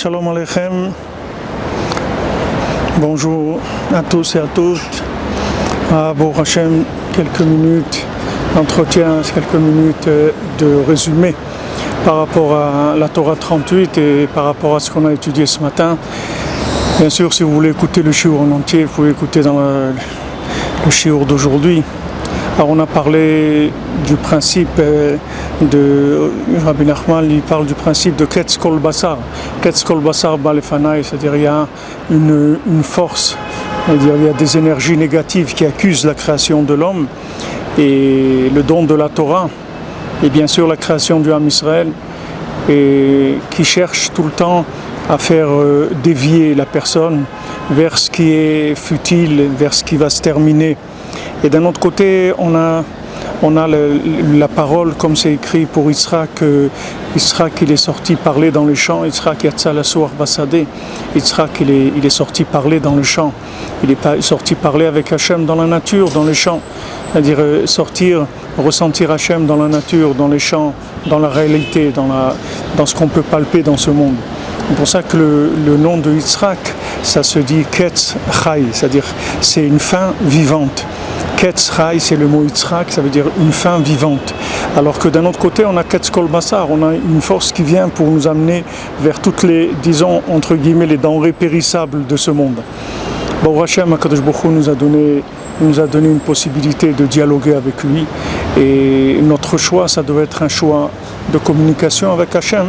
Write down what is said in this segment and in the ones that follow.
Shalom Aleichem. Bonjour à tous et à toutes. Bon Hachem, quelques minutes d'entretien, quelques minutes de résumé par rapport à la Torah 38 et par rapport à ce qu'on a étudié ce matin. Bien sûr, si vous voulez écouter le shiur en entier, vous pouvez écouter dans le shiur d'aujourd'hui. Alors on a parlé du principe de Rabbi Nachman, il parle du principe de Ketz Kol Basar. Ketz Kol Basar Balefanaï, c'est-à-dire il y a une force, c'est-à-dire il y a des énergies négatives qui accusent la création de l'homme et le don de la Torah, et bien sûr la création du Ham Israël, et qui cherche tout le temps à faire dévier la personne vers ce qui est futile, vers ce qui va se terminer. Et d'un autre côté, on a la parole, comme c'est écrit pour Yitzhak, Yitzhak il est sorti parler dans les champs, Yitzhak Yatsa Lassoar Basadeh, Yitzhak il est sorti parler dans le champ, il est sorti parler avec Hachem dans la nature, dans les champs, c'est-à-dire sortir, ressentir Hachem dans la nature, dans les champs, dans la réalité, dans ce qu'on peut palper dans ce monde. C'est pour ça que le nom de Yitzhak, ça se dit Ketz Chai, c'est-à-dire c'est une fin vivante. Ketz Chai, c'est le mot Yitzhak, ça veut dire une fin vivante. Alors que d'un autre côté, on a Ketz Kol Basar, on a une force qui vient pour nous amener vers toutes les, disons, entre guillemets, les denrées périssables de ce monde. Bon, Hachem, HaKadosh Baruch Hu nous a donné une possibilité de dialoguer avec lui. Et notre choix, ça doit être un choix de communication avec Hachem.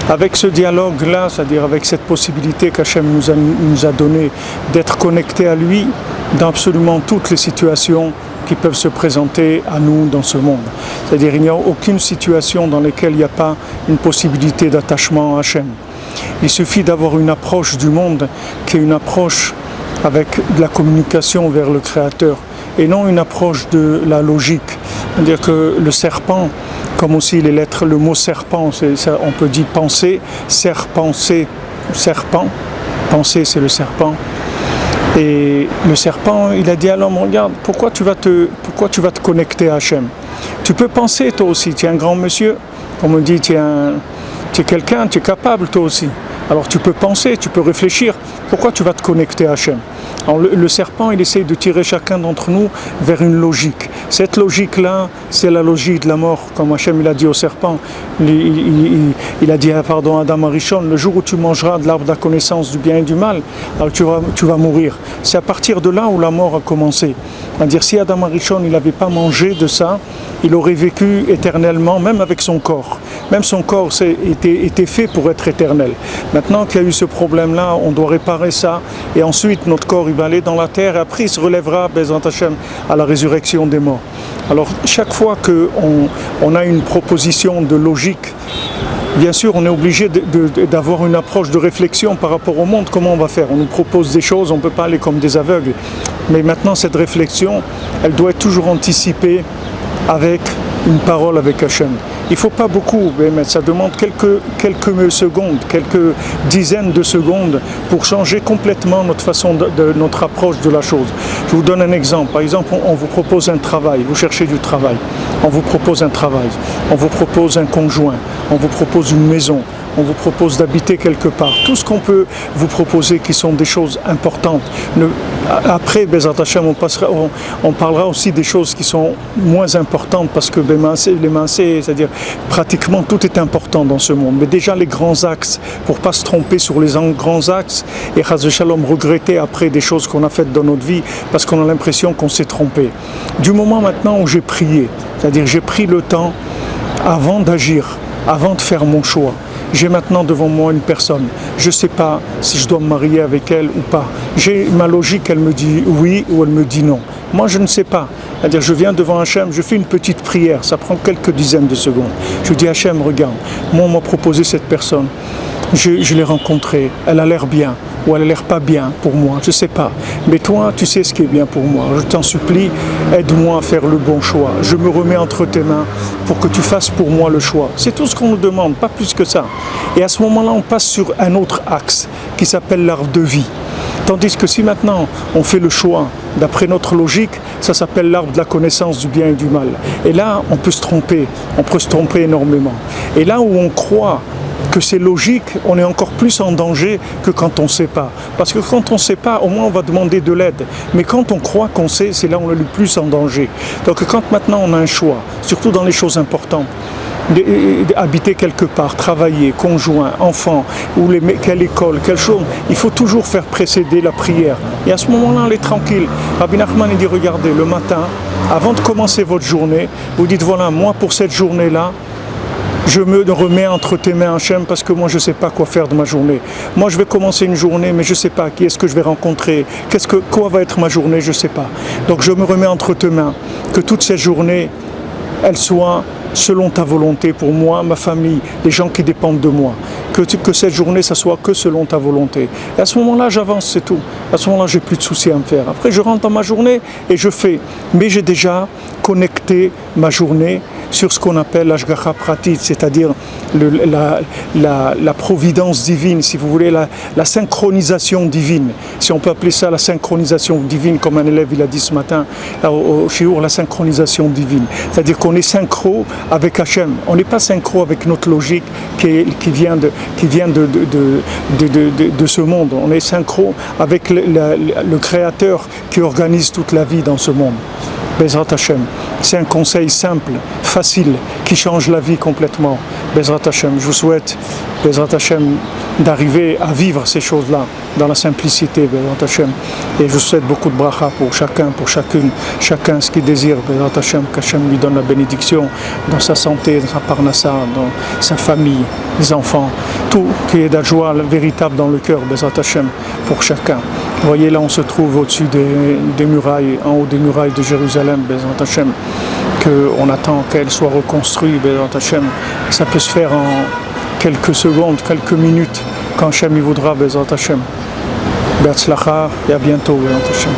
Avec ce dialogue-là, c'est-à-dire avec cette possibilité qu'Hachem nous a donnée d'être connectés à lui dans absolument toutes les situations qui peuvent se présenter à nous dans ce monde. C'est-à-dire qu'il n'y a aucune situation dans laquelle il n'y a pas une possibilité d'attachement à Hachem. Il suffit d'avoir une approche du monde qui est une approche avec de la communication vers le Créateur et non une approche de la logique. C'est-à-dire que le serpent, comme aussi les lettres, le mot serpent, on peut dire penser, serpent, penser c'est le serpent. Et le serpent, il a dit à l'homme, regarde, pourquoi tu vas te connecter à Hachem? Tu peux penser toi aussi, tu es un grand monsieur, comme on dit, tu es quelqu'un, tu es capable toi aussi. Alors tu peux penser, tu peux réfléchir, pourquoi tu vas te connecter à Hachem? Alors le serpent, il essaye de tirer chacun d'entre nous vers une logique. Cette logique-là, c'est la logique de la mort, comme Hachem il a dit au serpent. Il a dit à Adam Arishon, le jour où tu mangeras de l'arbre de la connaissance du bien et du mal, alors tu vas mourir. C'est à partir de là où la mort a commencé. C'est-à-dire si Adam Arishon il n'avait pas mangé de ça, il aurait vécu éternellement, même avec son corps. Même son corps était fait pour être éternel. Maintenant qu'il y a eu ce problème-là, on doit réparer ça. Et ensuite, notre corps, il va aller dans la terre. Et après, il se relèvera, Bezrat Hashem, à la résurrection des morts. Alors, chaque fois qu'on a une proposition de logique, bien sûr, on est obligé d'avoir une approche de réflexion par rapport au monde. Comment on va faire? On nous propose des choses, on ne peut pas aller comme des aveugles. Mais maintenant, cette réflexion, elle doit être toujours anticipée avec une parole avec Hachem. Il ne faut pas beaucoup, mais ça demande quelques secondes, quelques dizaines de secondes pour changer complètement notre façon notre approche de la chose. Je vous donne un exemple. Par exemple, on vous propose un travail, vous cherchez du travail. On vous propose un travail, on vous propose un conjoint, on vous propose une maison, on vous propose d'habiter quelque part. Tout ce qu'on peut vous proposer qui sont des choses importantes. Après, Bezrat Hashem, on parlera aussi des choses qui sont moins importantes parce que les maasé, c'est-à-dire pratiquement tout est important dans ce monde. Mais déjà les grands axes, pour ne pas se tromper sur les grands axes et Chas Shalom regretter après des choses qu'on a faites dans notre vie parce qu'on a l'impression qu'on s'est trompé. Du moment maintenant où j'ai prié, c'est-à-dire j'ai pris le temps avant d'agir, avant de faire mon choix. J'ai maintenant devant moi une personne. Je ne sais pas si je dois me marier avec elle ou pas. J'ai ma logique, elle me dit oui ou elle me dit non. Moi, je ne sais pas. C'est-à-dire, je viens devant Hachem, je fais une petite prière. Ça prend quelques dizaines de secondes. Je dis Hachem, regarde, moi, on m'a proposé cette personne. Je l'ai rencontrée. Elle a l'air bien. Ou elle a l'air pas bien pour moi, je ne sais pas. Mais toi, tu sais ce qui est bien pour moi. Je t'en supplie, aide-moi à faire le bon choix. Je me remets entre tes mains pour que tu fasses pour moi le choix. C'est tout ce qu'on nous demande, pas plus que ça. Et à ce moment-là, on passe sur un autre axe qui s'appelle l'arbre de vie. Tandis que si maintenant on fait le choix d'après notre logique, ça s'appelle l'arbre de la connaissance du bien et du mal. Et là, on peut se tromper énormément. Et là où on croit que c'est logique, on est encore plus en danger que quand on ne sait pas. Parce que quand on ne sait pas, au moins on va demander de l'aide. Mais quand on croit qu'on sait, c'est là où on est le plus en danger. Donc quand maintenant on a un choix, surtout dans les choses importantes, habiter quelque part, travailler, conjoint, enfant, ou quelle école, quelle chose, il faut toujours faire précéder la prière. Et à ce moment-là, on est tranquille. Rabbi Nachman il dit, regardez, le matin, avant de commencer votre journée, vous dites, voilà, moi pour cette journée-là, je me remets entre tes mains, Hachem, parce que moi je ne sais pas quoi faire de ma journée. Moi je vais commencer une journée, mais je ne sais pas qui est-ce que je vais rencontrer, quoi va être ma journée, je ne sais pas. Donc je me remets entre tes mains, que toute cette journée, elle soit selon ta volonté pour moi, ma famille, les gens qui dépendent de moi. Que cette journée, ça soit que selon ta volonté. Et à ce moment-là, j'avance, c'est tout. À ce moment-là, j'ai plus de soucis à me faire. Après, je rentre dans ma journée et je fais. Mais j'ai déjà connecté ma journée sur ce qu'on appelle l'ashgacha pratit, c'est-à-dire la providence divine, si vous voulez, la synchronisation divine. Si on peut appeler ça la synchronisation divine, comme un élève il a dit ce matin au shiur, la synchronisation divine. C'est-à-dire qu'on est synchro avec Hachem. On n'est pas synchro avec notre logique qui vient de ce monde. On est synchro avec le Créateur qui organise toute la vie dans ce monde. Bezrat Hashem. C'est un conseil simple, facile, qui change la vie complètement. Bezrat Hashem. Je vous souhaite, Bezrat Hashem, d'arriver à vivre ces choses-là dans la simplicité, Bezrat Hashem. Et je vous souhaite beaucoup de bracha pour chacun, pour chacune, chacun ce qu'il désire, Bezrat Hashem, qu'Hachem lui donne la bénédiction dans sa santé, dans sa parnassa, dans sa famille, les enfants, tout qui est de la joie véritable dans le cœur, Bezrat Hashem, pour chacun. Vous voyez, là on se trouve au-dessus des murailles, en haut des murailles de Jérusalem, Bezrat Hashem, qu'on attend qu'elle soit reconstruite, Bezrat Hashem. Ça peut se faire en quelques secondes, quelques minutes, quand Hashem y voudra, Bezrat Hashem. Be'atzlacha, et à bientôt, Bezrat Hashem.